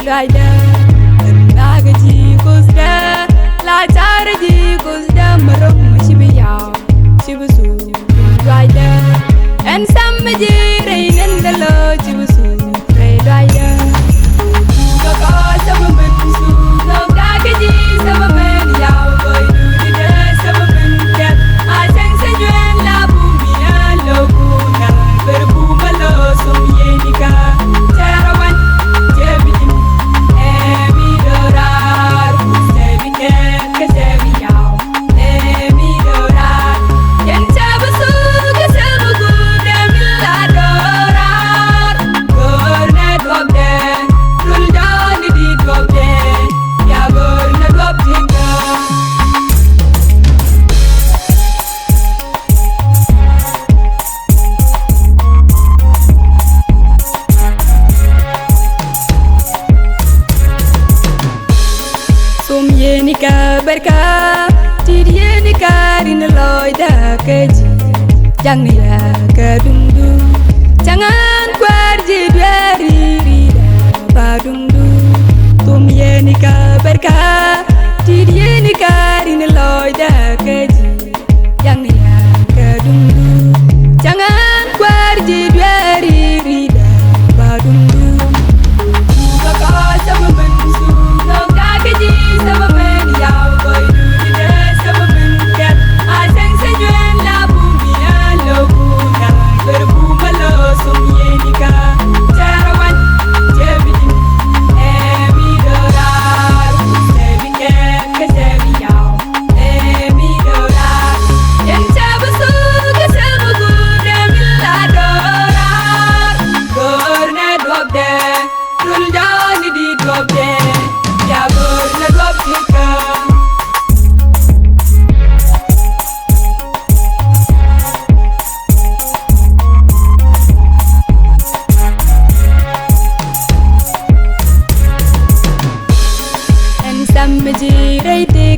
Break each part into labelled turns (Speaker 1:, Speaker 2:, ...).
Speaker 1: Rider, and Nagaji goes there, La Taraji goes there, Marum, Shibiya, Shibusu, Rider, and Samaji rain in the Lord, Shibusu, Rider. Kaka, Samaman, no Nagaji, Samaman, Yao, boy, do the Samaman, cat, I sense you and La Bumia, Locuna, Verbumalo, Sumienica, Terawan. Berka tidiye ni karin loida keji jang ya kedundu jangan kwarji dari rida badundu tum ye ni ka berka tidiye ni karin loida keji jang ya kedundu jangan kwarji dari rida badundu kaka sama bensu no kakeji sama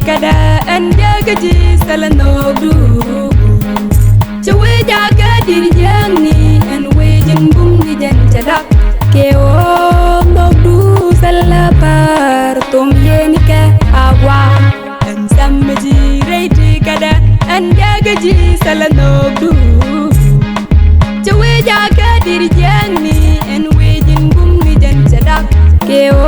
Speaker 1: kada anda gaji salano du cewe jaga diri jangi en wejin bungi jan cadak ke o du salapar tom yenika awa en samji reiti kada anda gaji salano du cewe jaga diri jangi en wejin bungi jan cadak ke o